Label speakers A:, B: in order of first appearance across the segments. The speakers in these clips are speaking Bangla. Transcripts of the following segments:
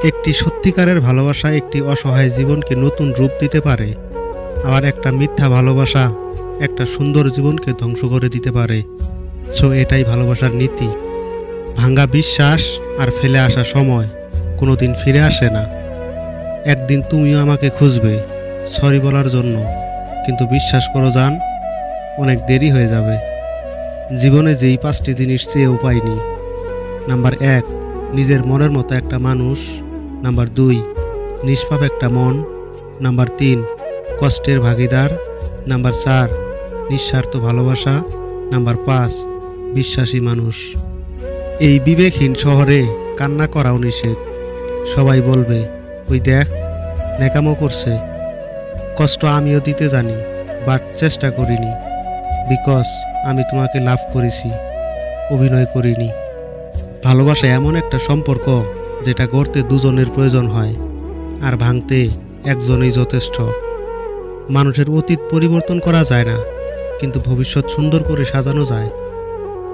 A: একটি সত্যিকারের ভালোবাসা একটি অসহায় জীবনকে নতুন রূপ দিতে পারে, আবার একটা মিথ্যা ভালোবাসা একটা সুন্দর জীবনকে ধ্বংস করে দিতে পারে। সো এটাই ভালোবাসার নীতি। ভাঙ্গা বিশ্বাস আর ফেলে আসা সময় কোনোদিন ফিরে আসে না। একদিন তুমিও আমাকে খুঁজবে সরি বলার জন্য, কিন্তু বিশ্বাস করো জান, অনেক দেরি হয়ে যাবে। জীবনে যেই 5টি জিনিস চেয়েও পাইনি: নাম্বার 1, নিজের মনের মতো একটা মানুষ। নাম্বার 2, নিষ্পাপ একটা মন। নাম্বার 3, কষ্টের ভাগিদার। নাম্বার 4, নিঃস্বার্থ ভালোবাসা। নাম্বার 5, বিশ্বাসী মানুষ। এই বিবেকহীন শহরে কান্না করাও নিষেধ। সবাই বলবে, ওই দেখ নেকামো করছে। কষ্ট আমিও দিতে জানি, বাট চেষ্টা করিনি। বিকজ আমি তোমাকে লাভ করেছি, অভিনয় করিনি। ভালোবাসা এমন একটা সম্পর্ক যেটা গড়তে দুজনের প্রয়োজন হয়, আর ভাঙতে একজনই যথেষ্ট। মানুষের অতীত পরিবর্তন করা যায় না, কিন্তু ভবিষ্যৎ সুন্দর করে সাজানো যায়।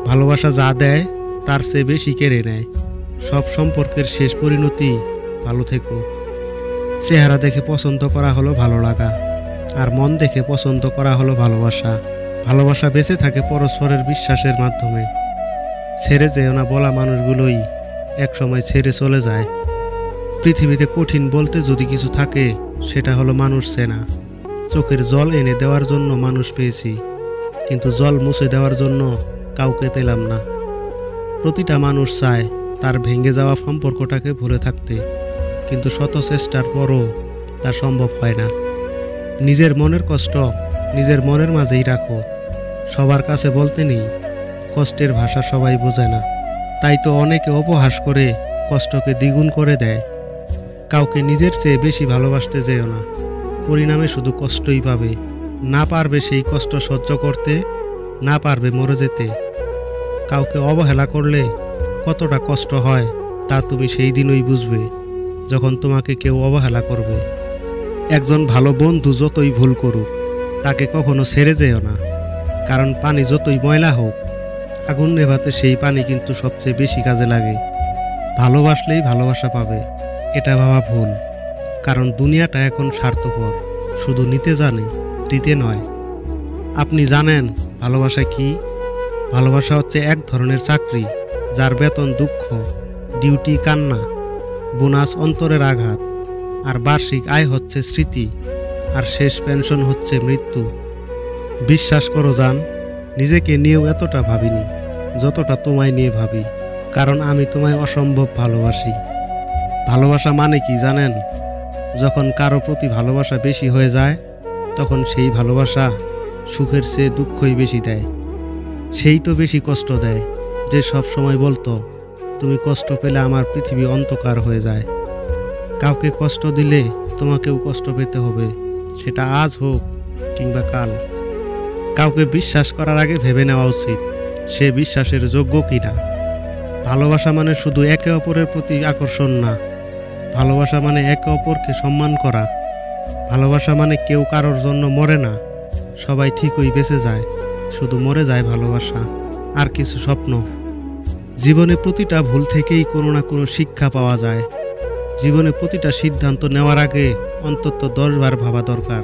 A: ভালোবাসা যা দেয় তার চেয়ে বেশি কেড়ে নেয়। সব সম্পর্কের শেষ পরিণতি ভালো থেকো। চেহারা দেখে পছন্দ করা হলো ভালো লাগা, আর মন দেখে পছন্দ করা হলো ভালোবাসা। ভালোবাসা বেঁচে থাকে পরস্পরের বিশ্বাসের মাধ্যমে। ছেড়ে যেও না বলা মানুষগুলোই একসময় ছেড়ে চলে যায়। পৃথিবীতে কঠিন বলতে যদি কিছু থাকে, সেটা হলো মানুষ চেনা। চোখের জল এনে দেওয়ার জন্য মানুষ পেয়েছি, কিন্তু জল মুছে দেওয়ার জন্য কাউকে পেলাম না। প্রতিটা মানুষ চায় তার ভেঙে যাওয়া সম্পর্কটাকে ভুলে থাকতে, কিন্তু শত চেষ্টার পরও তা সম্ভব হয় না। নিজের মনের কষ্ট নিজের মনের মাঝেই রাখো। সবার কাছে বলতে নেই, কষ্টের ভাষা সবাই বোঝে না। তাই তো অনেকে উপহাস করে কষ্টকে দ্বিগুণ করে দেয়। কাউকে নিজের চেয়ে বেশি ভালোবাসতে যেও না, পরিণামে শুধু কষ্টই পাবে। না পারবে সেই কষ্ট সহ্য করতে, না পারবে মরে যেতে। কাউকে অবহেলা করলে কতটা কষ্ট হয় তা তুমি সেই দিনই বুঝবে, যখন তোমাকে কেউ অবহেলা করবে। একজন ভালো বন্ধু যতই ভুল করুক, তাকে কখনো ছেড়ে যেও না। কারণ পানি যতই ময়লা হোক, আগুন নেভাতে সেই পানি কিন্তু সবচেয়ে বেশি কাজে লাগে। ভালোবাসলেই ভালোবাসা পাবে, এটা ভাবা ভুল। কারণ দুনিয়াটা এখন স্বার্থপর, শুধু নিতে জানে, দিতে নয়। আপনি জানেন ভালোবাসা কি? ভালোবাসা হচ্ছে এক ধরনের চাকরি, যার বেতন দুঃখ, ডিউটি কান্না, বোনাস অন্তরের আঘাত, আর বার্ষিক আয় হচ্ছে স্মৃতি, আর শেষ পেনশন হচ্ছে মৃত্যু। বিশ্বাস করো জান, নিজেকে নিয়েও এতটা ভাবিনি যতটা তোমায় নিয়ে ভাবি। কারণ আমি তোমায় অসম্ভব ভালোবাসি। ভালোবাসা মানে কি জানেন? যখন কারো প্রতি ভালোবাসা বেশি হয়ে যায়, তখন সেই ভালোবাসা সুখের চেয়ে দুঃখই বেশি দেয়। সেই তো বেশি কষ্ট দেয়, যে সব সময় বলতো, তুমি কষ্ট পেলে আমার পৃথিবী অন্ধকার হয়ে যায়। কাউকে কষ্ট দিলে তোমাকেও কষ্ট পেতে হবে, সেটা আজ হোক কিংবা কাল। কাউকে বিশ্বাস করার আগে ভেবে নেওয়া উচিত সে বিশ্বাসের যোগ্য কিনা। ভালোবাসা মানে শুধু একে অপরের প্রতি আকর্ষণ না। ভালোবাসা মানে একে অপরকে সম্মান করা। ভালোবাসা মানে কেউ কারোর জন্য মরে না, সবাই ঠিকই বেঁচে যায়, শুধু মরে যায় ভালোবাসা আর কিছু স্বপ্ন। জীবনে প্রতিটা ভুল থেকেই কোনো না কোনো শিক্ষা পাওয়া যায়। জীবনে প্রতিটা সিদ্ধান্ত নেওয়ার আগে অন্তত 10 বার ভাবা দরকার।